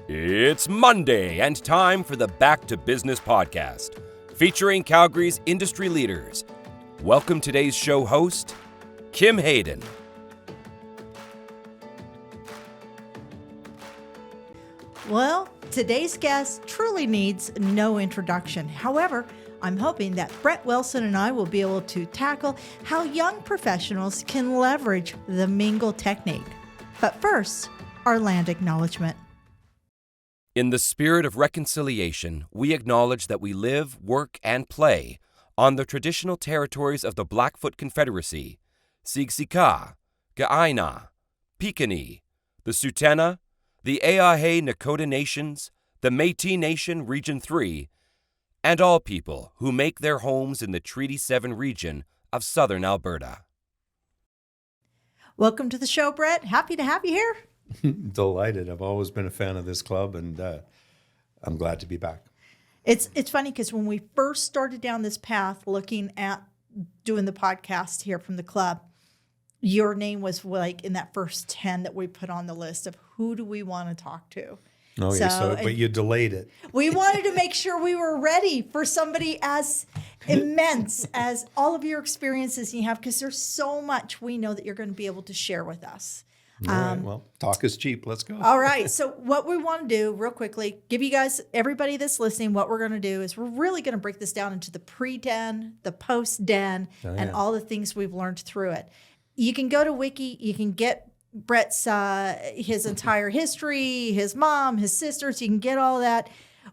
It's Monday and time for the Back to Business podcast, featuring Calgary's industry leaders. Welcome today's show host, Kim Hayden. Well, today's guest truly needs no introduction. However, I'm hoping that Brett Wilson and I will be able to tackle how young professionals can leverage the mingle technique. But first, our land acknowledgement. In the spirit of reconciliation, we acknowledge that we live, work, and play on the traditional territories of the Blackfoot Confederacy, Siksika, Ga'aina, Piikani, the Tsutena, the Eahe Nakota Nations, the Métis Nation Region 3, and all people who make their homes in the Treaty 7 region of southern Alberta. Welcome to the show, Brett. Happy to have you here. Delighted. I've always been a fan of this club, and I'm glad to be back. It's funny because when we first started down this path looking at doing the podcast here from the club, your name was like in that first 10 that we put on the list of who do we want to talk to. Oh, but you delayed it. We wanted to make sure we were ready for somebody as immense as all of your experiences you have, because there's so much we know that you're going to be able to share with us. All right, well, talk is cheap. Let's go. All right. So what we want to do real quickly, give you guys, everybody that's listening, what we're going to do is we're really going to break this down into the pre-den, the post-den, and all the things we've learned through it. You can go to Wiki. You can get Brett's, his entire history, his mom, his sisters. You can get all that.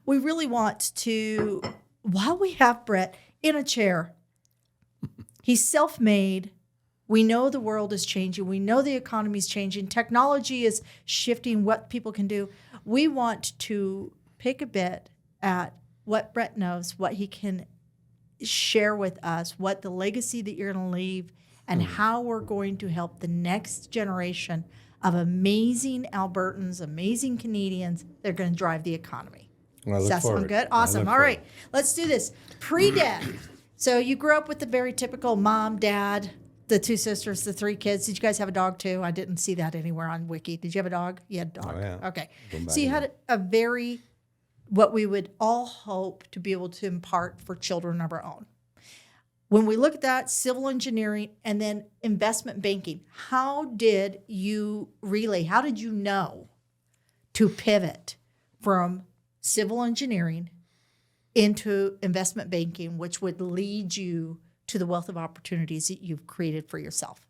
We really want to, while we have Brett in a chair, he's self-made. We know the world is changing. We know the economy is changing. Technology is shifting what people can do. We want to pick a bit at what Brett knows, what he can share with us, what the legacy that you're going to leave, and how we're going to help the next generation of amazing Albertans, amazing Canadians. They're going to drive the economy. Well, Does that sound good? Awesome. All right. Let's do this. Pre-dad. So you grew up with the very typical mom, dad, the two sisters, the three kids. Did you guys have a dog too? I didn't see that anywhere on Wiki. Did you have a dog? You had a dog. Oh, yeah. Okay. So you had a very, what we would all hope to be able to impart for children of our own. When we look at that, civil engineering and then investment banking, how did you how did you know to pivot from civil engineering into investment banking, which would lead you to the wealth of opportunities that you've created for yourself?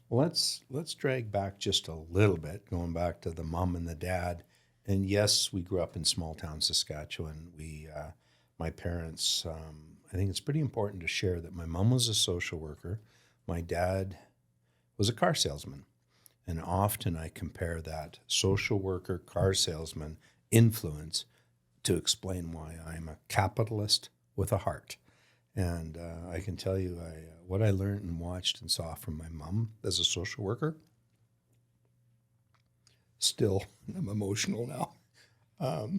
Let's drag back just a little bit, going back to the mom and the dad. And yes, we grew up in small town Saskatchewan. My parents, I think it's pretty important to share that my mom was a social worker. My dad was a car salesman. And often I compare that social worker, car salesman influence to explain why I'm a capitalist with a heart. And I can tell you what I learned and watched and saw from my mom as a social worker. Still, I'm emotional now.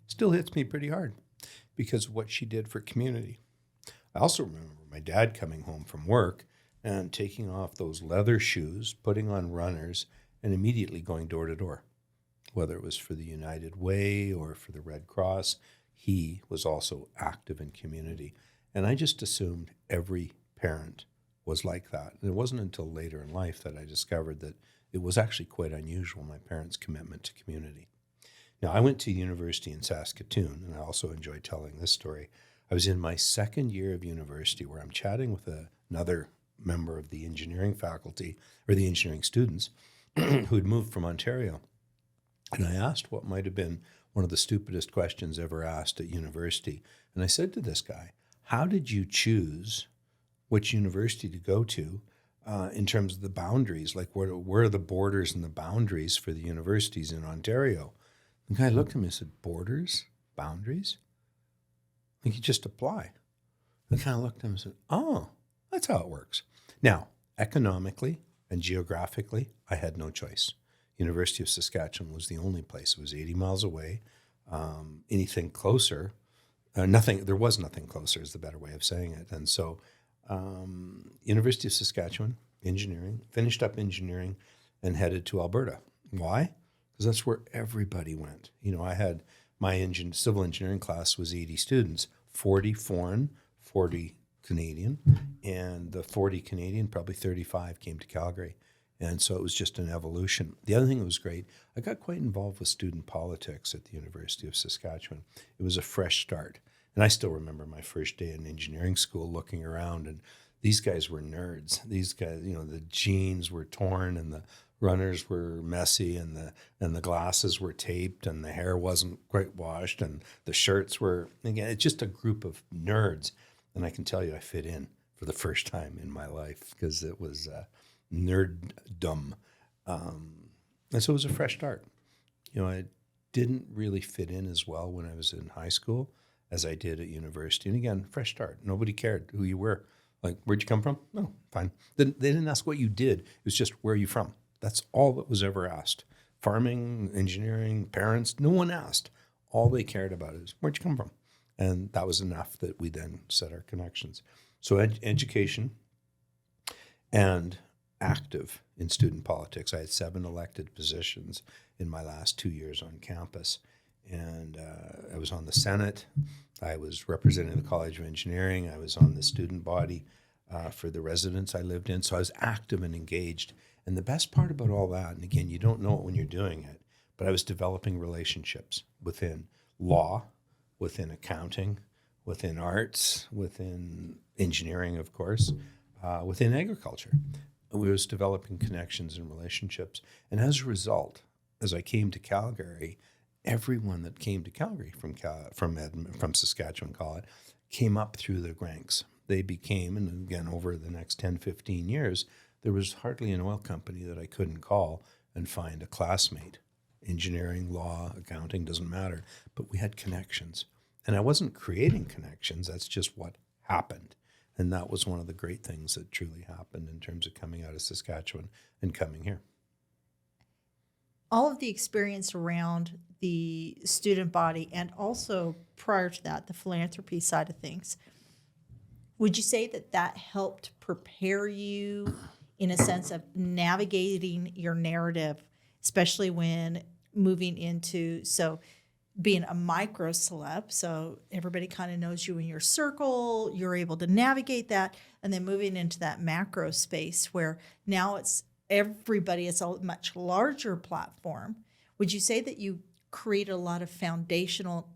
Still hits me pretty hard because of what she did for community. I also remember my dad coming home from work and taking off those leather shoes, putting on runners, and immediately going door to door, whether it was for the United Way or for the Red Cross. He was also active in community. And I just assumed every parent was like that. And it wasn't until later in life that I discovered that it was actually quite unusual, my parents' commitment to community. Now, I went to university in Saskatoon, and I also enjoy telling this story. I was in my second year of university where I'm chatting with another member of the engineering faculty, or the engineering students, who had moved from Ontario. And I asked what might have been one of the stupidest questions ever asked at university. And I said to this guy, how did you choose which university to go to in terms of the boundaries? Like, where are the borders and the boundaries for the universities in Ontario? The guy looked at me and said, borders? Boundaries? Like, you just apply. I kind of looked at him and said, oh, that's how it works. Now, economically and geographically, I had no choice. University of Saskatchewan was the only place. It was 80 miles away. Anything closer, there was nothing closer is the better way of saying it. And so University of Saskatchewan, engineering, finished up engineering and headed to Alberta. Why? because that's where everybody went. You know, I had my civil engineering class was 80 students, 40 foreign, 40 Canadian, and the 40 Canadian, probably 35 came to Calgary. And so it was just an evolution. The other thing that was great, I got quite involved with student politics at the University of Saskatchewan. It was a fresh start. And I still remember my first day in engineering school looking around, and these guys were nerds. These guys, you know, the jeans were torn and the runners were messy and the glasses were taped and the hair wasn't quite washed and the shirts were, again, it's just a group of nerds. And I can tell you I fit in for the first time in my life because it was nerddom. And so it was a fresh start. You know, I didn't really fit in as well when I was in high school as I did at university. And again, fresh start. Nobody cared who you were. Like, where'd you come from? No, fine. They didn't ask what you did. It was just, where are you from? That's all that was ever asked. Farming, engineering, parents, no one asked. All they cared about is, where'd you come from? And that was enough that we then set our connections. So education and active in student politics. I had 7 elected positions in my last 2 years on campus. And I was on the Senate. I was representing the College of Engineering. I was on the student body for the residents I lived in. So I was active and engaged. And the best part about all that, and again, you don't know it when you're doing it, but I was developing relationships within law, within accounting, within arts, within engineering, of course, within agriculture. We was developing connections and relationships. And as a result, as I came to Calgary, everyone that came to Calgary from Saskatchewan, call it, came up through the ranks. They became, and again, over the next 10, 15 years, there was hardly an oil company that I couldn't call and find a classmate. Engineering, law, accounting, doesn't matter. But we had connections. And I wasn't creating connections. That's just what happened. And that was one of the great things that truly happened in terms of coming out of Saskatchewan and coming here. All of the experience around the student body and also prior to that, the philanthropy side of things, would you say that that helped prepare you in a sense of navigating your narrative, especially when moving into, so being a micro celeb, so everybody kind of knows you in your circle, you're able to navigate that, and then moving into that macro space where now it's everybody, it's a much larger platform. Would you say that you create a lot of foundational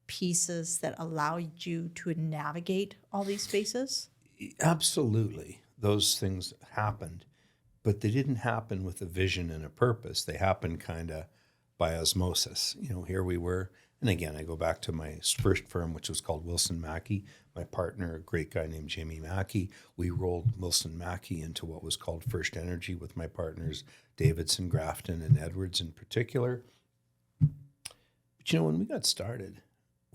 pieces that allowed you to navigate all these spaces? Absolutely. Those things happened, but they didn't happen with a vision and a purpose. They happened kind of by osmosis. You know, here we were. And again, I go back to my first firm, which was called Wilson Mackey. My partner, a great guy named Jamie Mackey, we rolled Wilson Mackey into what was called First Energy with my partners, Davidson, Grafton, and Edwards in particular. But you know, when we got started,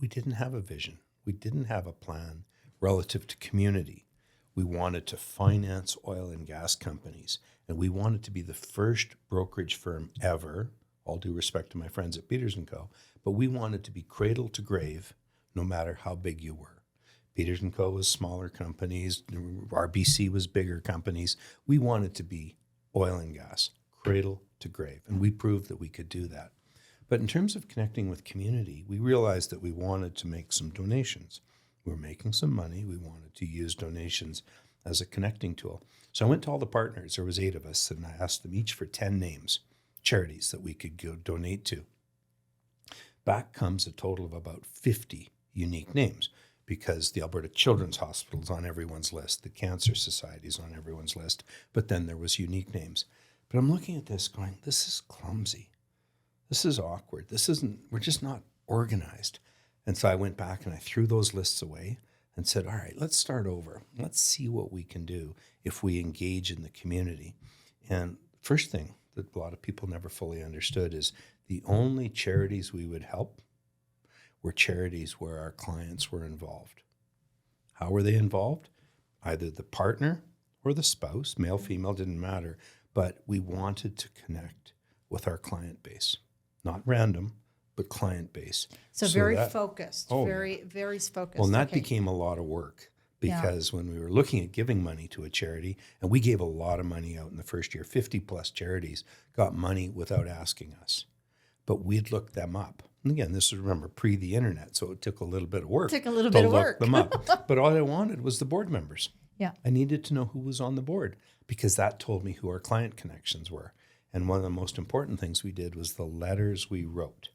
we didn't have a vision. We didn't have a plan relative to community. We wanted to finance oil and gas companies, and we wanted to be the first brokerage firm ever, all due respect to my friends at Peters & Co., but we wanted to be cradle to grave no matter how big you were. Peters & Co. was smaller companies, RBC was bigger companies. We wanted to be oil and gas, cradle to grave, and we proved that we could do that. But in terms of connecting with community, we realized that we wanted to make some donations. We were making some money. We wanted to use donations as a connecting tool. So I went to all the partners. There was 8 of us, and I asked them each for 10 names, charities that we could go donate to. Back comes a total of about 50 unique names because the Alberta Children's Hospital is on everyone's list. The Cancer Society is on everyone's list. But then there was unique names. But I'm looking at this going, this is clumsy. This is awkward. We're just not organized. And so I went back and I threw those lists away and said, all right, let's start over. Let's see what we can do if we engage in the community. And first thing that a lot of people never fully understood is the only charities we would help were charities where our clients were involved. How were they involved? Either the partner or the spouse, male, female, didn't matter, but we wanted to connect with our client base. Not random, but client base. So very focused, very focused. Well, and that became a lot of work because when we were looking at giving money to a charity, and we gave a lot of money out in the first year, 50 plus charities got money without asking us. But we'd look them up. And again, this is, remember, pre the internet, so it took a little bit of work to look them up. But all I wanted was the board members. Yeah. I needed to know who was on the board because that told me who our client connections were. And one of the most important things we did was the letters we wrote.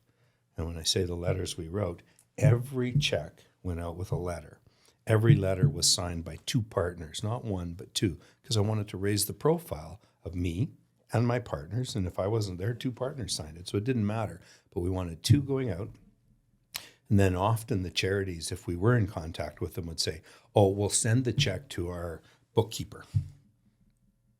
And when I say the letters we wrote, every check went out with a letter. Every letter was signed by 2 partners, not 1, but 2, because I wanted to raise the profile of me and my partners. And if I wasn't there, 2 partners signed it. So it didn't matter. But we wanted 2 going out. And then often the charities, if we were in contact with them, would say, oh, we'll send the check to our bookkeeper.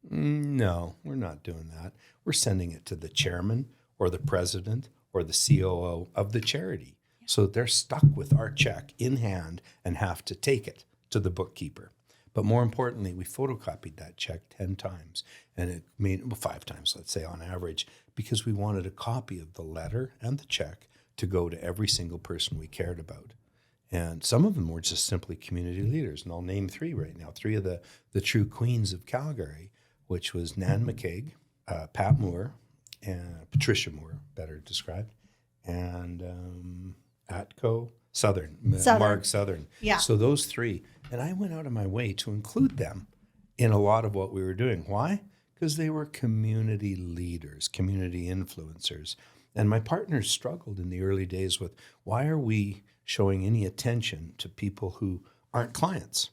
No, we're not doing that. We're sending it to the chairman or the president or the COO of the charity. So they're stuck with our check in hand and have to take it to the bookkeeper. But more importantly, we photocopied that check 10 times, and it made 5 times, let's say, on average, because we wanted a copy of the letter and the check to go to every single person we cared about. And some of them were just simply community leaders. And I'll name 3 right now, 3 of the true queens of Calgary, which was Nan McCaig, Pat Moore, and Patricia Moore, better described, and Atco Southern, Mark Southern. Yeah. So those 3. And I went out of my way to include them in a lot of what we were doing. Why? Because they were community leaders, community influencers. And my partners struggled in the early days with, why are we showing any attention to people who aren't clients?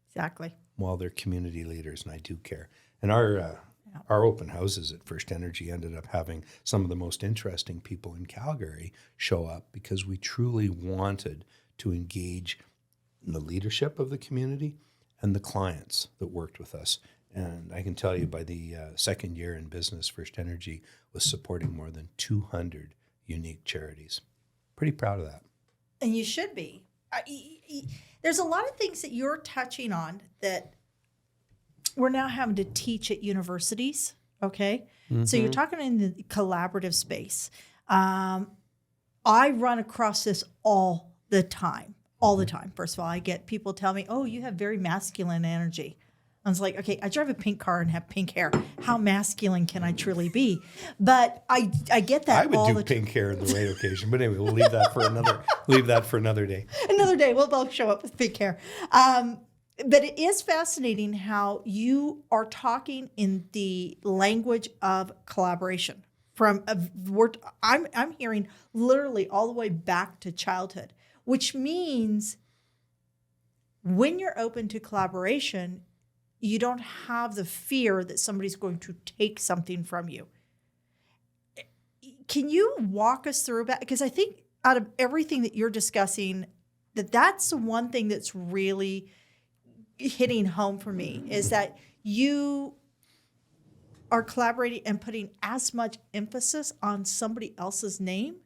Exactly. While they're community leaders, and I do care. And our open houses at First Energy ended up having some of the most interesting people in Calgary show up because we truly wanted to engage in the leadership of the community and the clients that worked with us. And I can tell you by the second year in business, First Energy was supporting more than 200 unique charities. Pretty proud of that. And you should be. There's a lot of things that you're touching on that we're now having to teach at universities, okay? Mm-hmm. So you're talking in the collaborative space. I run across this all the time. First of all, I get people tell me, oh, you have very masculine energy. I was like, okay, I drive a pink car and have pink hair. How masculine can I truly be? But I get that. I would do pink hair on the right occasion, but anyway, we'll leave that for another day. Another day, we'll both show up with pink hair. But it is fascinating how you are talking in the language of collaboration. I'm hearing literally all the way back to childhood, which means when you're open to collaboration, you don't have the fear that somebody's going to take something from you. Can you walk us through that? Because I think out of everything that you're discussing, that's the one thing that's really hitting home for me is that you are collaborating and putting as much emphasis on somebody else's name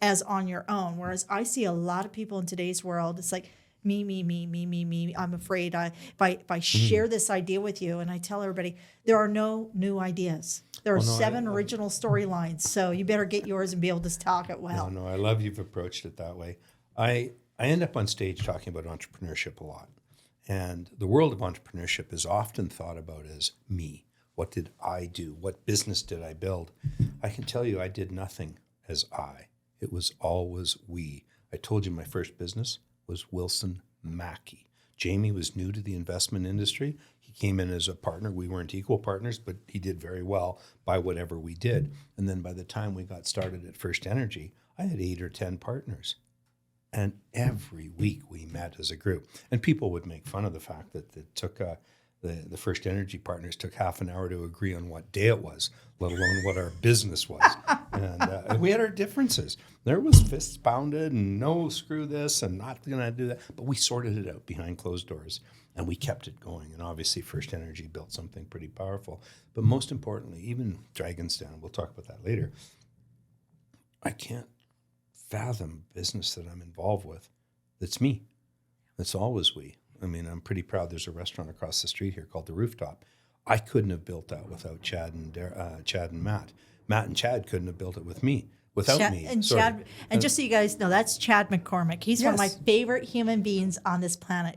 as on your own. Whereas I see a lot of people in today's world, it's like, me. I'm afraid if I share this idea with you and I tell everybody, there are no new ideas. There are 7 original storylines. So you better get yours and be able to talk it well. No, I love you've approached it that way. I end up on stage talking about entrepreneurship a lot. And the world of entrepreneurship is often thought about as me. What did I do? What business did I build? I can tell you I did nothing as I. It was always we. I told you my first business was Wilson Mackey. Jamie was new to the investment industry. He came in as a partner. We weren't equal partners, but he did very well by whatever we did. And then by the time we got started at First Energy, I had 8 or 10 partners. And every week we met as a group. And people would make fun of the fact that it took the First Energy partners took half an hour to agree on what day it was, let alone what our business was. And we had our differences. There was fists pounded and no, screw this and not going to do that. But we sorted it out behind closed doors and we kept it going. And obviously First Energy built something pretty powerful. But most importantly, even Dragon's Den, we'll talk about that later, I can't fathom business that I'm involved with that's me. That's always we. I mean, I'm pretty proud there's a restaurant across the street here called The Rooftop. I couldn't have built that without Chad and Matt. Matt and Chad couldn't have built it with me, without me. And Chad, just so you guys know, that's Chad McCormick. He's one of my favorite human beings on this planet.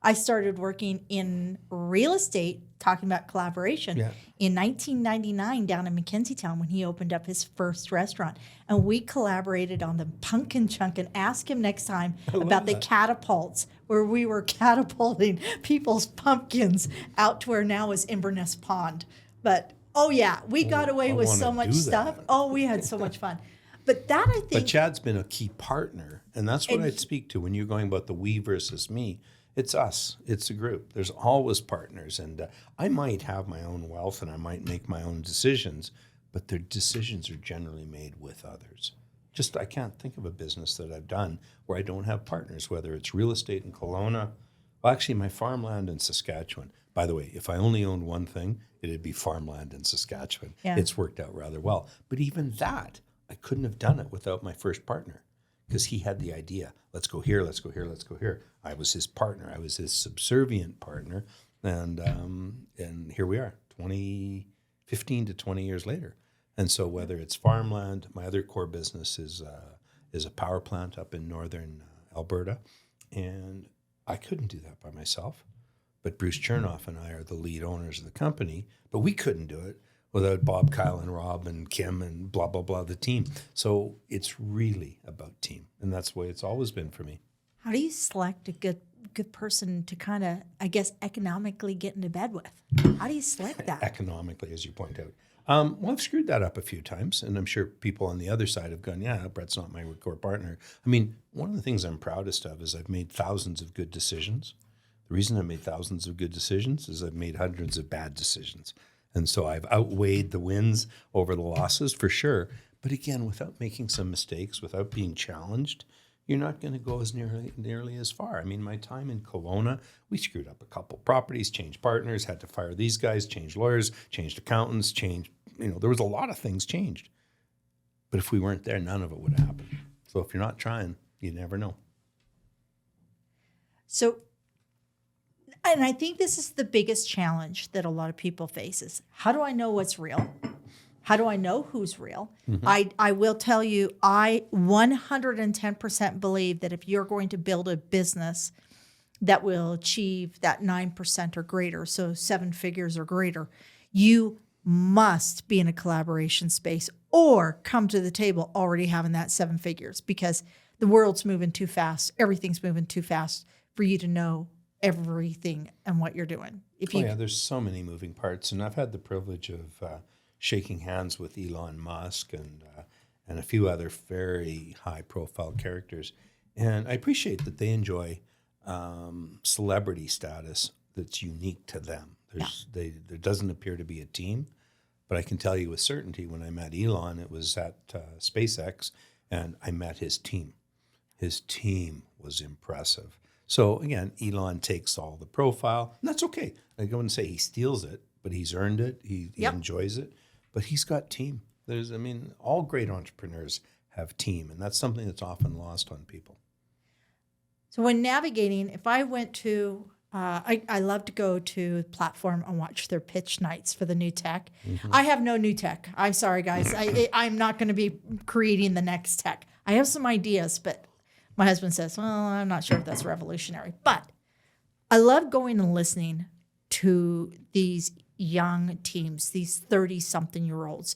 I started working in real estate, talking about collaboration, in 1999 down in McKenziestown when he opened up his first restaurant. And we collaborated on the pumpkin chunk, and ask him next time about the catapults, where we were catapulting people's pumpkins out to where now is Inverness Pond. But, oh yeah, we got away with so much stuff. Oh, we had so much fun. But that, I think... But Chad's been a key partner, and that's what I'd speak to when you're going about the we versus me. It's us. It's a group. There's always partners, and I might have my own wealth and I might make my own decisions, but their decisions are generally made with others. Just, I can't think of a business that I've done where I don't have partners, whether it's real estate in Kelowna. Well, actually, my farmland in Saskatchewan. By the way, if I only owned one thing, it'd be farmland in Saskatchewan. Yeah. It's worked out rather well. But even that, I couldn't have done it without my first partner, because he had the idea. Let's go here, let's go here, let's go here. I was his partner. I was his subservient partner. And here we are, 15 to 20 years later. And so whether it's farmland, my other core business is a power plant up in northern Alberta. And I couldn't do that by myself. But Bruce Chernoff and I are the lead owners of the company, but we couldn't do it without Bob, Kyle, and Rob, and Kim, and blah, blah, blah, the team. So it's really about team. And that's the way it's always been for me. How do you select a good person to kind of, I guess, economically get into bed with? How do you select that? Economically, as you point out. Well, I've screwed that up a few times, and I'm sure people on the other side have gone, yeah, Brett's not my core partner. I mean, one of the things I'm proudest of is I've made thousands of good decisions. The reason I made thousands of good decisions is I've made hundreds of bad decisions. And so I've outweighed the wins over the losses for sure. But again, without making some mistakes, without being challenged, you're not going to go as nearly as far. I mean, my time in Kelowna, we screwed up a couple properties, changed partners, had to fire these guys, changed lawyers, changed accountants, there was a lot of things changed. But if we weren't there, none of it would have happened. So if you're not trying, you never know. So, and I think this is the biggest challenge that a lot of people face is, how do I know what's real? How do I know who's real? Mm-hmm. I will tell you, I 110% believe that if you're going to build a business that will achieve that 9% or greater, so 7 figures or greater, you must be in a collaboration space or come to the table already having that 7 figures, because the world's moving too fast. Everything's moving too fast for you to know everything and what you're doing. There's so many moving parts, and I've had the privilege of shaking hands with Elon Musk and a few other very high-profile characters, and I appreciate that they enjoy celebrity status that's unique to them. There doesn't appear to be a team, but I can tell you with certainty when I met Elon, it was at SpaceX, and I met his team. His team was impressive. So again, Elon takes all the profile, and that's okay. I go and say he steals it, but he's earned it. He enjoys it, but he's got team. All great entrepreneurs have team, and that's something that's often lost on people. So when navigating, if I went to, I love to go to a platform and watch their pitch nights for the new tech. Mm-hmm. I have no new tech. I'm sorry, guys. I'm not going to be creating the next tech. I have some ideas, but my husband says, well, I'm not sure if that's revolutionary. But I love going and listening to these young teams, these 30-something-year-olds.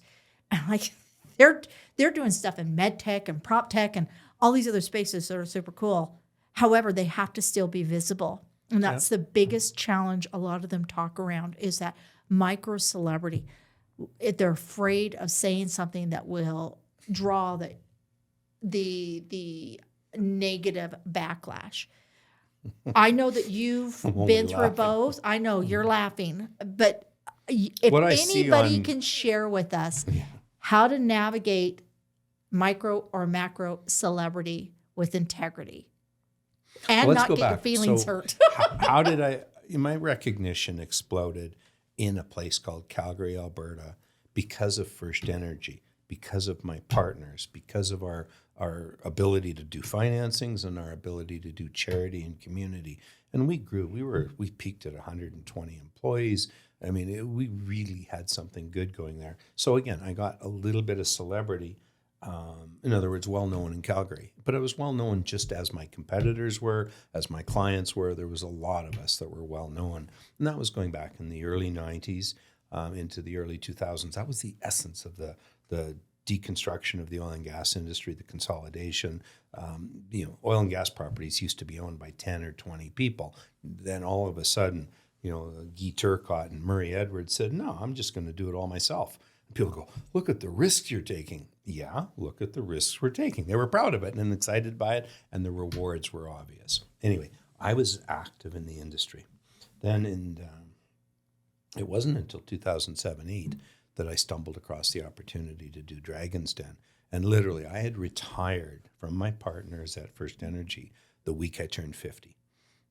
And they're doing stuff in med tech and prop tech and all these other spaces that are super cool. However, they have to still be visible. And that's the biggest challenge a lot of them talk around, is that micro celebrity. They're afraid of saying something that will draw the negative backlash. I know that you've been through both. I know you're laughing, but if anybody can share with us how to navigate micro or macro celebrity with integrity and not get your feelings hurt. How did my recognition exploded in a place called Calgary, Alberta, because of First Energy, because of my partners, because of our ability to do financings and our ability to do charity and community. And we grew. We peaked at 120 employees. I mean, we really had something good going there. So again, I got a little bit of celebrity In other words, well known in Calgary. But it was well known just as my competitors were, as my clients were. There was a lot of us that were well known. And that was going back in the early 90s into the early 2000s. That was the essence of the deconstruction of the oil and gas industry, the consolidation. Oil and gas properties used to be owned by 10 or 20 people. Then all of a sudden, Guy Turcotte and Murray Edwards said, no, I'm just going to do it all myself. And people go, look at the risks you're taking. Yeah, look at the risks we're taking. They were proud of it and excited by it, and the rewards were obvious. Anyway, I was active in the industry. Then it wasn't until 2007-8 that I stumbled across the opportunity to do Dragon's Den. And literally, I had retired from my partners at First Energy the week I turned 50.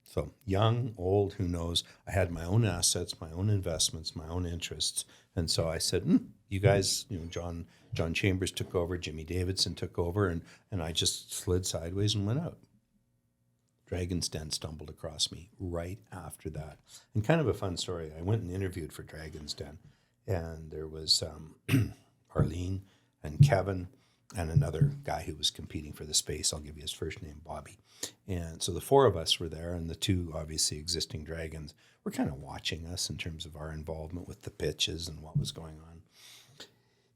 So young, old, who knows? I had my own assets, my own investments, my own interests. And so I said, you guys, John Chambers took over, Jimmy Davidson took over, and I just slid sideways and went out. Dragon's Den stumbled across me right after that. And kind of a fun story. I went and interviewed for Dragon's Den, and there was Arlene and Kevin and another guy who was competing for the space. I'll give you his first name, Bobby. And so the four of us were there, and the two obviously existing dragons were kind of watching us in terms of our involvement with the pitches and what was going on.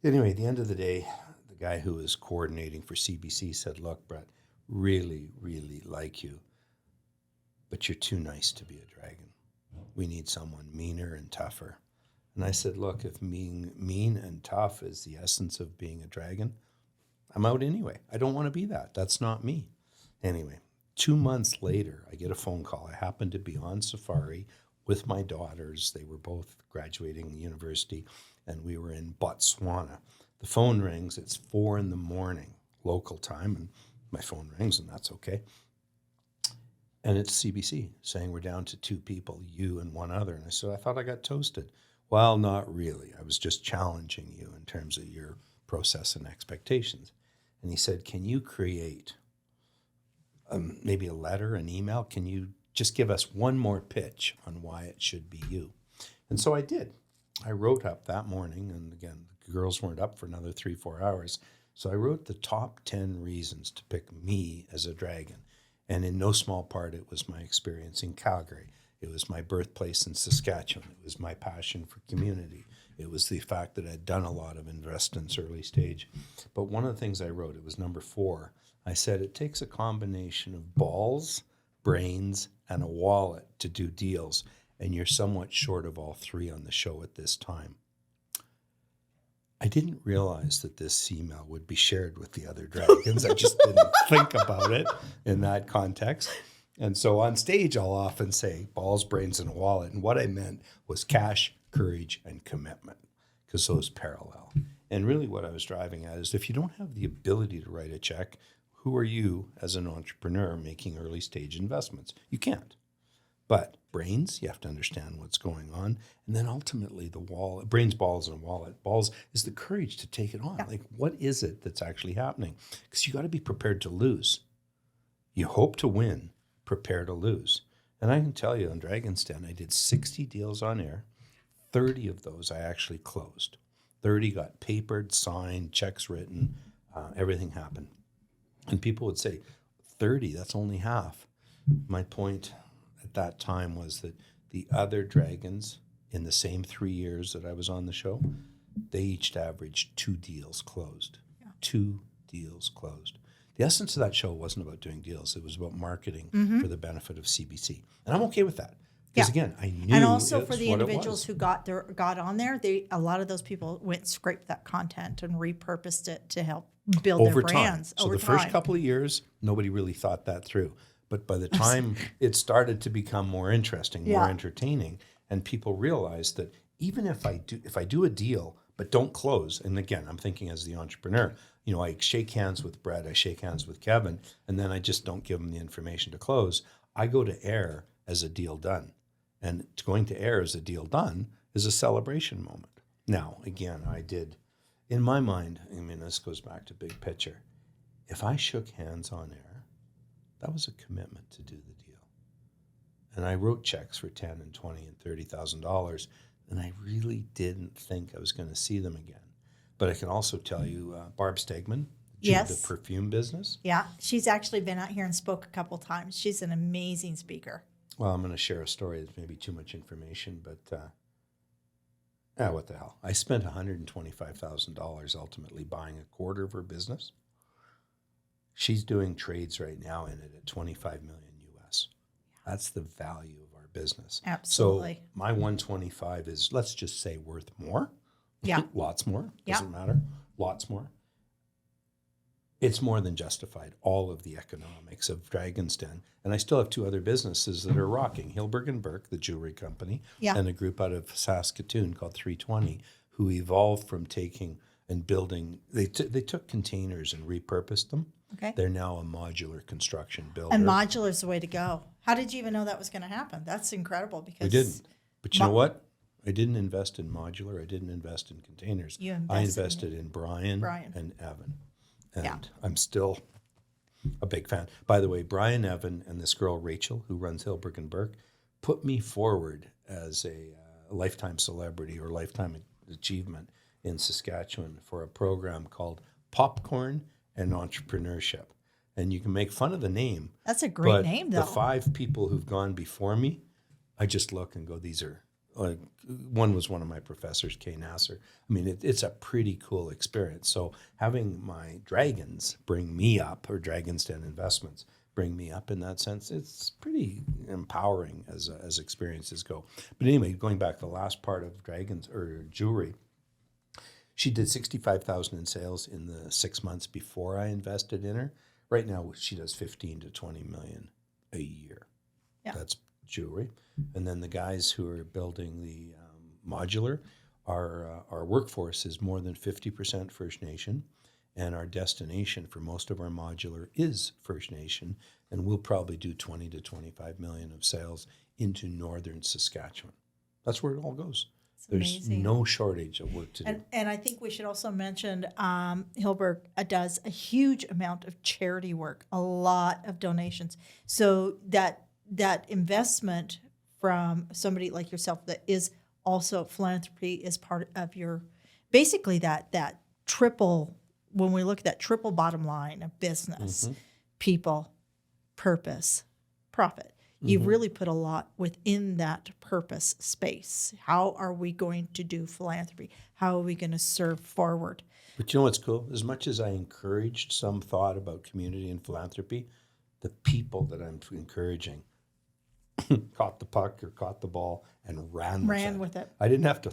Anyway, at the end of the day, the guy who was coordinating for CBC said, look, Brett, really, really like you, but you're too nice to be a dragon. We need someone meaner and tougher. And I said, look, if mean and tough is the essence of being a dragon, I'm out anyway. I don't want to be that. That's not me. Anyway, 2 months later, I get a phone call. I happened to be on safari with my daughters. They were both graduating university, and we were in Botswana. The phone rings. It's 4 a.m, local time, and my phone rings, and that's okay. And it's CBC saying we're down to 2 people, you and one other. And I said, I thought I got toasted. Well, not really. I was just challenging you in terms of your process and expectations. And he said, can you create maybe a letter, an email? Can you just give us one more pitch on why it should be you? And so I did. I wrote up that morning, and again, the girls weren't up for another 3-4 hours. So I wrote the top 10 reasons to pick me as a dragon. And in no small part, it was my experience in Calgary. It was my birthplace in Saskatchewan. It was my passion for community. It was the fact that I'd done a lot of investments early stage. But one of the things I wrote, it was number 4. I said, it takes a combination of balls, brains, and a wallet to do deals. And you're somewhat short of all 3 on the show at this time. I didn't realize that this email would be shared with the other dragons. I just didn't think about it in that context. And so on stage, I'll often say balls, brains, and a wallet. And what I meant was cash, courage, and commitment, because those parallel. And really what I was driving at is if you don't have the ability to write a check, who are you as an entrepreneur making early stage investments? You can't. But brains, you have to understand what's going on. And then ultimately the wallet, brains, balls, and wallet. Balls is the courage to take it on. Yeah. Like, what is it that's actually happening? Because you got to be prepared to lose. You hope to win, prepare to lose. And I can tell you on Dragon's Den, I did 60 deals on air. 30 of those I actually closed. 30 got papered, signed, checks written, everything happened. And people would say, 30, that's only half. My point at that time was that the other dragons in the same 3 years that I was on the show, they each averaged 2 deals closed. Yeah. 2 deals closed. The essence of that show wasn't about doing deals. It was about marketing for the benefit of CBC. And I'm okay with that. Because again, I knew and also for the individuals who got on there, a lot of those people went scraped that content and repurposed it to help build their brands. So the first couple of years, nobody really thought that through. But by the time it started to become more interesting, more entertaining, and people realized that even if I do a deal but don't close, and again, I'm thinking as the entrepreneur, I shake hands with Brett, I shake hands with Kevin, and then I just don't give them the information to close. I go to air as a deal done. And going to air as a deal done is a celebration moment. Now, again, I did, in my mind, this goes back to big picture. If I shook hands on air, that was a commitment to do the deal. And I wrote checks for $10,000 and $20,000 and $30,000, and I really didn't think I was going to see them again. But I can also tell you, Barb Stegman, Yes. the perfume business. Yeah. She's actually been out here and spoke a couple times. She's an amazing speaker. Well, I'm going to share a story that's maybe too much information, but what the hell? I spent $125,000 ultimately buying a quarter of her business. She's doing trades right now in it at 25 million US. That's the value of our business. Absolutely. So my 125 is, let's just say, worth more. Yeah. Lots more. Yeah. Doesn't matter. Lots more. It's more than justified, all of the economics of Dragon's Den. And I still have two other businesses that are rocking. Hilberg and Burke, the jewelry company, Yeah. and a group out of Saskatoon called 320, who evolved from taking and building. They took containers and repurposed them. Okay. They're now a modular construction builder. And modular is the way to go. How did you even know that was going to happen? That's incredible because We didn't. But you know what? I didn't invest in modular. I didn't invest in containers. I invested in Brian and Evan. And I'm still a big fan. By the way, Brian, Evan, and this girl, Rachel, who runs Hilberg and Burke, put me forward as a lifetime celebrity or lifetime achievement in Saskatchewan for a program called Popcorn and Entrepreneurship. And you can make fun of the name. That's a great name, though. The 5 people who've gone before me, I just look and go, these are, one was one of my professors, Kay Nasser. I mean, it's a pretty cool experience. So having my dragons bring me up, or Dragon's Den Investments bring me up in that sense, it's pretty empowering as experiences go. But anyway, going back to the last part of dragons or jewelry, she did 65,000 in sales in the 6 months before I invested in her. Right now, she does 15 to 20 million a year. Yeah. That's jewelry. And then the guys who are building the modular, our workforce is more than 50% First Nation, and our destination for most of our modular is First Nation, and we'll probably do 20 to 25 million of sales into northern Saskatchewan. That's where it all goes. There's amazing. no shortage of work to do. And I think we should also mention Hilberg does a huge amount of charity work, a lot of donations. So that investment from somebody like yourself that is also philanthropy is part of your, basically that triple, when we look at that triple bottom line of business, people, purpose, profit. You've really put a lot within that purpose space. How are we going to do philanthropy? How are we going to serve forward? But you know what's cool? As much as I encouraged some thought about community and philanthropy, the people that I'm encouraging caught the puck or caught the ball and ran with it. I didn't have to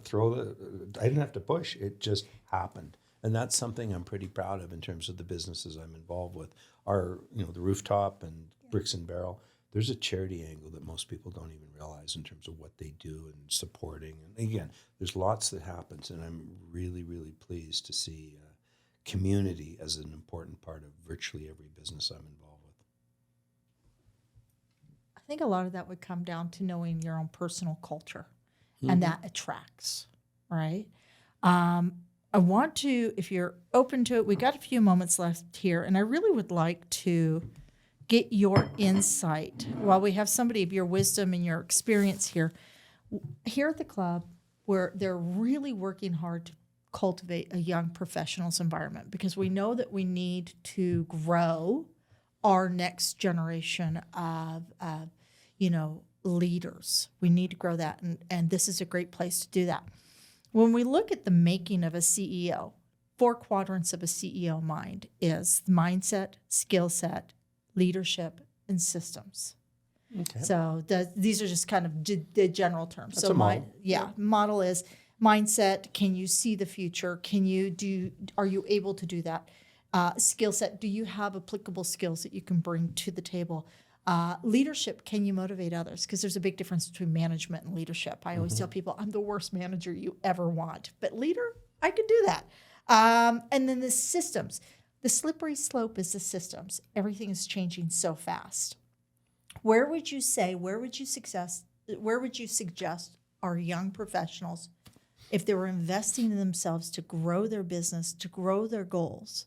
I didn't have to push. It just happened. And that's something I'm pretty proud of in terms of the businesses I'm involved with. The Rooftop and Bricks and Barrel, there's a charity angle that most people don't even realize in terms of what they do and supporting. And again, there's lots that happens, and I'm really, really pleased to see community as an important part of virtually every business I'm involved with. I think a lot of that would come down to knowing your own personal culture, and that attracts, right? I want to, if you're open to it, we got a few moments left here, and I really would like to get your insight while we have somebody of your wisdom and your experience here. Here at the club, where they're really working hard to cultivate a young professionals environment, because we know that we need to grow our next generation of leaders. We need to grow that, and this is a great place to do that. When we look at the making of a CEO, 4 quadrants of a CEO mind is mindset, skill set, leadership, and systems. Okay. So these are just kind of the general terms. That's a model. Model is mindset. Can you see the future? Are you able to do that? Skill set. Do you have applicable skills that you can bring to the table? Leadership. Can you motivate others? Because there's a big difference between management and leadership. I always tell people I'm the worst manager you ever want, but leader, I could do that. And then the systems. The slippery slope is the systems. Everything is changing so fast. Where would you suggest our young professionals, if they were investing in themselves to grow their business, to grow their goals?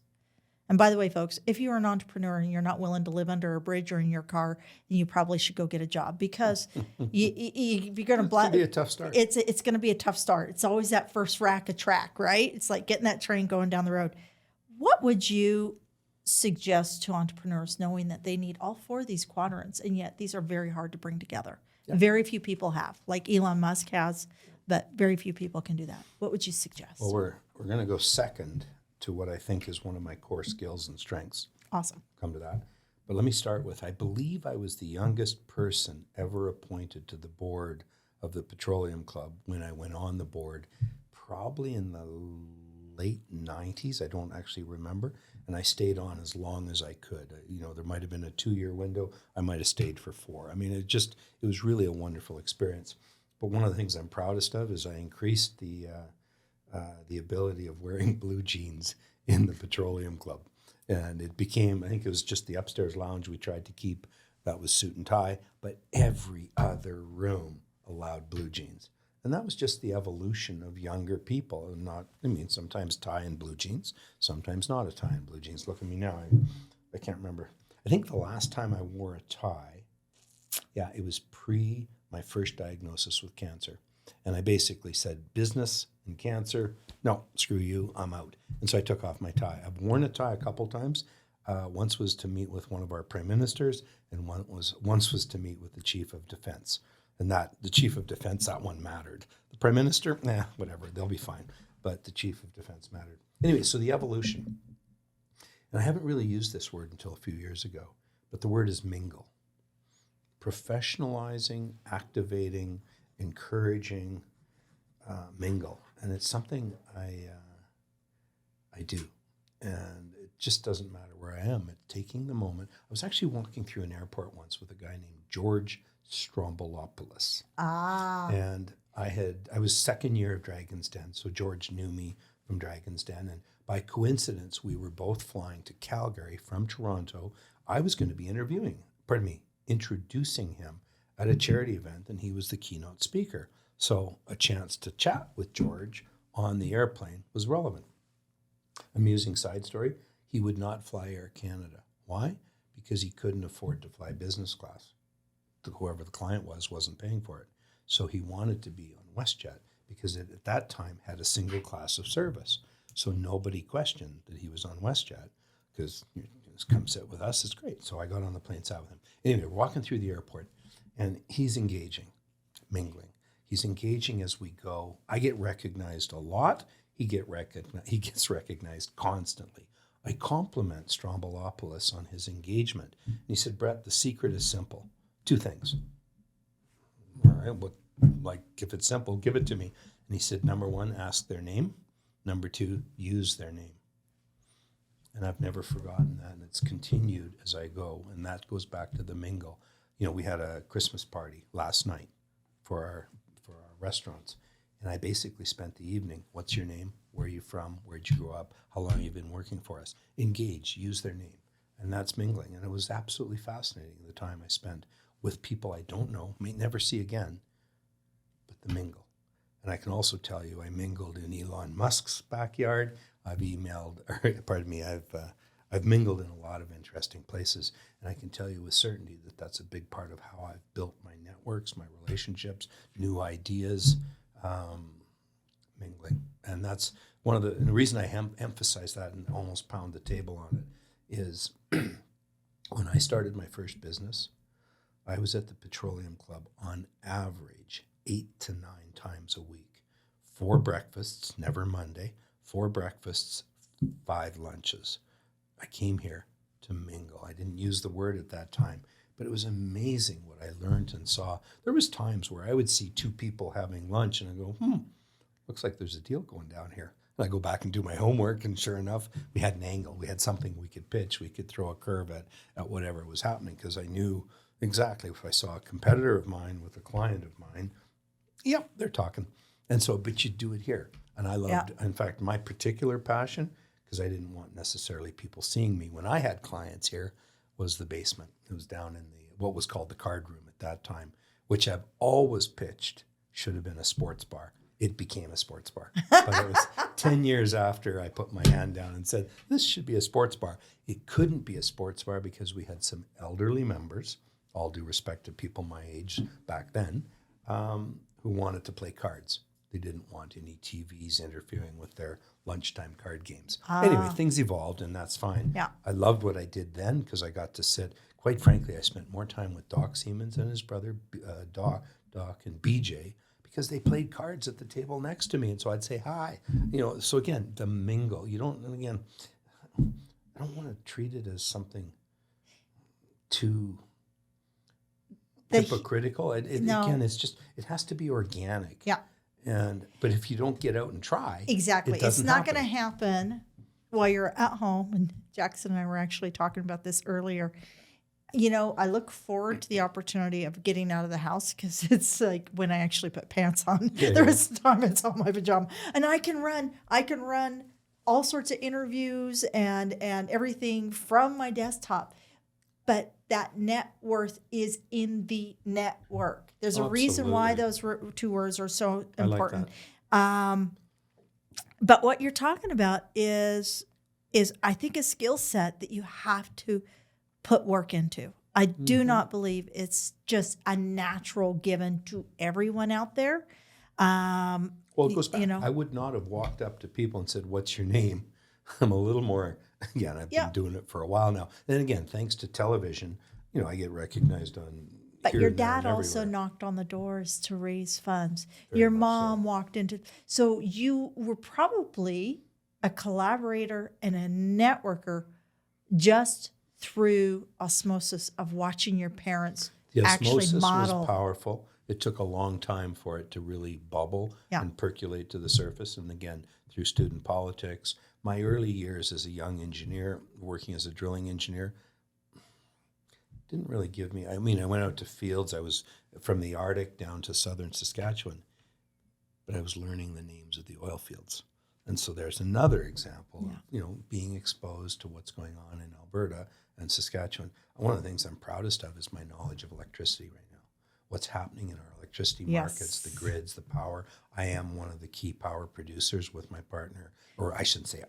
And by the way, folks, if you're an entrepreneur and you're not willing to live under a bridge or in your car, then you probably should go get a job, because you're going to It's going to be a tough start. It's going to be a tough start. It's always that first rack of track, right? It's like getting that train going down the road. What would you suggest to entrepreneurs, knowing that they need all four of these quadrants, and yet these are very hard to bring together? Very few people have, like Elon Musk has, but very few people can do that. What would you suggest? Well, we're going to go second to what I think is one of my core skills and strengths. Awesome. Come to that. But let me start with, I believe I was the youngest person ever appointed to the board of the Petroleum Club when I went on the board, probably in the late 90s. I don't actually remember. And I stayed on as long as I could. There might have been a 2-year window. I might have stayed for 4. I mean, it was really a wonderful experience. But one of the things I'm proudest of is I increased the ability of wearing blue jeans in the Petroleum Club. And it became, I think it was just the upstairs lounge we tried to keep that was suit and tie, but every other room allowed blue jeans. And that was just the evolution of younger people. And sometimes tie and blue jeans, sometimes not a tie and blue jeans. Look at me now. I can't remember. I think the last time I wore a tie, it was pre my first diagnosis with cancer. And I basically said, business and cancer, no, screw you, I'm out. And so I took off my tie. I've worn a tie a couple times. Once was to meet with one of our prime ministers, and once was to meet with the chief of defense. And the chief of defense, that one mattered. The prime minister, whatever, they'll be fine. But the chief of defense mattered. Anyway, so the evolution. And I haven't really used this word until a few years ago, but the word is mingle. Professionalizing, activating, encouraging, mingle. And it's something I do. And it just doesn't matter where I am. It's taking the moment. I was actually walking through an airport once with a guy named George Strombolopoulos. And I was second year of Dragon's Den, so George knew me from Dragon's Den, and by coincidence, we were both flying to Calgary from Toronto. I was going to be introducing him at a charity event, and he was the keynote speaker. So a chance to chat with George on the airplane was relevant. Amusing side story, he would not fly Air Canada. Why? Because he couldn't afford to fly business class. Whoever the client wasn't paying for it. So he wanted to be on WestJet because it at that time had a single class of service. So nobody questioned that he was on WestJet because come sit with us, it's great. So I got on the plane, sat with him. Anyway, we're walking through the airport and he's engaging, mingling. He's engaging as we go. I get recognized a lot. He gets recognized constantly. I compliment Strombolopoulos on his engagement. And he said, Brett, the secret is simple. 2 things. All right, if it's simple, give it to me. And he said, number 1, ask their name. Number 2, use their name. And I've never forgotten that. And it's continued as I go. And that goes back to the mingle. We had a Christmas party last night for our restaurants. And I basically spent the evening, what's your name? Where are you from? Where'd you grow up? How long have you been working for us? Engage, use their name. And that's mingling. And it was absolutely fascinating, the time I spent with people I don't know, may never see again, but the mingle. And I can also tell you, I mingled in Elon Musk's backyard. I've mingled in a lot of interesting places. And I can tell you with certainty that that's a big part of how I've built my networks, my relationships, new ideas, mingling. And that's and the reason I emphasize that and almost pound the table on it is when I started my first business, I was at the Petroleum Club on average 8 to 9 times a week. 4 breakfasts, never Monday, 4 breakfasts, 5 lunches. I came here to mingle. I didn't use the word at that time, but it was amazing what I learned and saw. There was times where I would see 2 people having lunch and I go, looks like there's a deal going down here. And I go back and do my homework, and sure enough, we had an angle. We had something we could pitch. We could throw a curve at whatever was happening because I knew exactly if I saw a competitor of mine with a client of mine, they're talking. And so, but you do it here. And I loved, in fact, my particular passion, because I didn't want necessarily people seeing me when I had clients here, was the basement. It was down in what was called the card room at that time, which I've always pitched should have been a sports bar. It became a sports bar. But it was 10 years after I put my hand down and said, this should be a sports bar. It couldn't be a sports bar because we had some elderly members, all due respect to people my age back then, who wanted to play cards. They didn't want any TVs interfering with their lunchtime card games. Anyway, things evolved, and that's fine. Yeah. I loved what I did then because I got to sit. Quite frankly, I spent more time with Doc Siemens and his brother, Doc and BJ, because they played cards at the table next to me. And so I'd say hi. So again, the mingle. I don't want to treat it as something too hypocritical. No. Again, it's just, it has to be organic. Yeah. But if you don't get out and try, Exactly. it doesn't It's not happen. going to happen while you're at home. And Jackson and I were actually talking about this earlier. I look forward to the opportunity of getting out of the house because it's like when I actually put pants on. Yeah, The rest of the time it's on my pajama. And I can run all sorts of interviews and everything from my desktop. But that net worth is in the network. There's a reason why those two words are so important. But what you're talking about is I think a skill set that you have to put work into. I do not believe it's just a natural given to everyone out there. Well, it goes back. I would not have walked up to people and said, "What's your name?" I'm a little more, again, I've been doing it for a while now. Then again, thanks to television, I get recognized on. But here your and there dad and also everywhere. knocked on the doors to raise funds. Very Your much mom walked into, so you were probably a collaborator and a networker just through osmosis of watching your parents The actually osmosis model. was powerful. It took a long time for it to really bubble and percolate to the surface. And again, through student politics, my early years as a young engineer, working as a drilling engineer, didn't really give me, I went out to fields. I was from the Arctic down to southern Saskatchewan, but I was learning the names of the oil fields. And so there's another example of, being exposed to what's going on in Alberta and Saskatchewan. One of the things I'm proudest of is my knowledge of electricity right now. What's happening in our electricity markets, the grids, the power. I am one of the key power producers with my partner, or I shouldn't say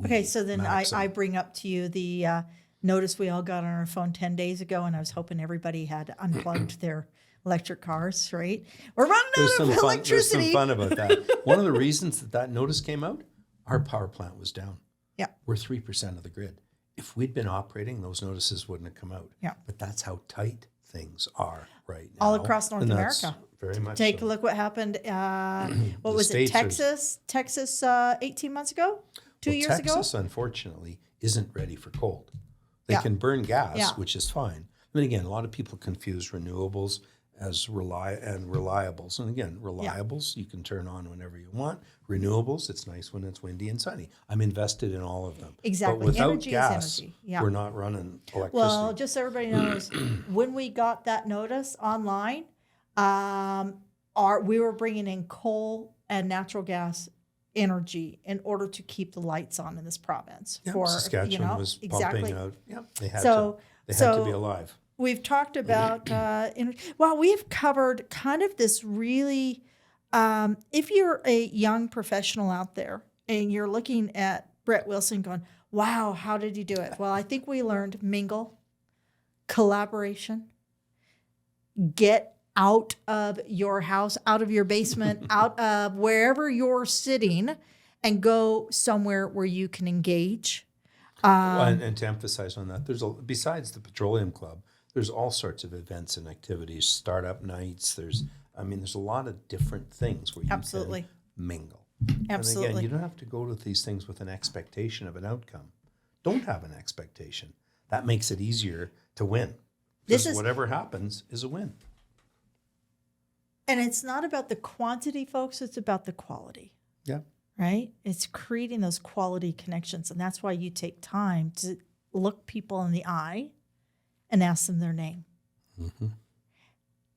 Okay, so then I bring up to you the notice we all got on our phone 10 days ago, and I was hoping everybody had unplugged their electric cars, right? We're running out of electricity. There's some fun about that. One of the reasons that notice came out, our power plant was down. Yeah. We're 3% of the grid. If we'd been operating, those notices wouldn't have come out. Yeah. But that's how tight things are right now. All across North America. Very much Take so. a look what happened. What was it? Texas 18 months ago? 2 years ago? Texas, unfortunately, isn't ready for cold. They can burn gas, which is fine. But again, a lot of people confuse renewables as reliables. And again, reliables, you can turn on whenever you want. Renewables, it's nice when it's windy and sunny. I'm invested in all of them. Exactly. But without Energy gas, is energy. Yeah. we're not running electricity. Well, just so everybody knows, when we got that notice online, we were bringing in coal and natural gas energy in order to keep the lights on in this province. Saskatchewan was pumping out. Yep, they had to be alive. We've talked about, we've covered kind of this really, if you're a young professional out there and you're looking at Brett Wilson going, wow, how did he do it? Well, I think we learned mingle, collaboration, get out of your house, out of your basement, out of wherever you're sitting and go somewhere where you can engage. And to emphasize on that, besides the Petroleum Club, there's all sorts of events and activities, startup nights. There's a lot of different things where you can mingle. Absolutely. And again, you don't have to go to these things with an expectation of an outcome. Don't have an expectation. That makes it easier to win. Because whatever happens is a win. And it's not about the quantity, folks. It's about the quality. Yeah. Right? It's creating those quality connections. And that's why you take time to look people in the eye and ask them their name. Mm-hmm.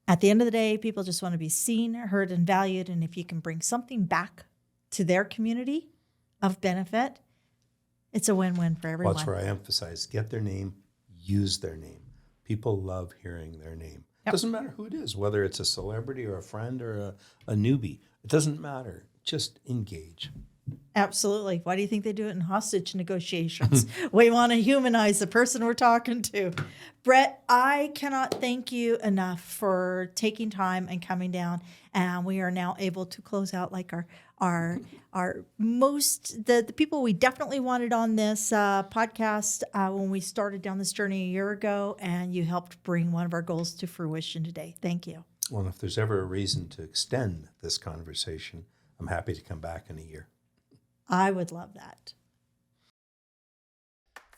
At the end of the day, people just want to be seen, heard, and valued. And if you can bring something back to their community of benefit, it's a win-win for everyone. Well, that's where I emphasize, get their name, use their name. People love hearing their name. It doesn't matter who it is, whether it's a celebrity or a friend or a newbie. It doesn't matter. Just engage. Absolutely. Why do you think they do it in hostage negotiations? We want to humanize the person we're talking to. Brett, I cannot thank you enough for taking time and coming down. And we are now able to close out like our the people we definitely wanted on this podcast when we started down this journey a year ago. And you helped bring one of our goals to fruition today. Thank you. Well, if there's ever a reason to extend this conversation, I'm happy to come back in a year. I would love that.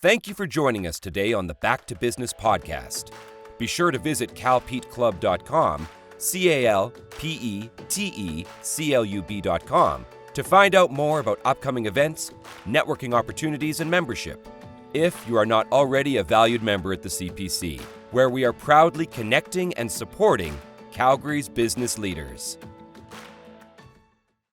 Thank you for joining us today on the Back to Business podcast. Be sure to visit calpeteclub.com, CALPETECLUB.com, to find out more about upcoming events, networking opportunities, and membership. If you are not already a valued member at the CPC, where we are proudly connecting and supporting Calgary's business leaders.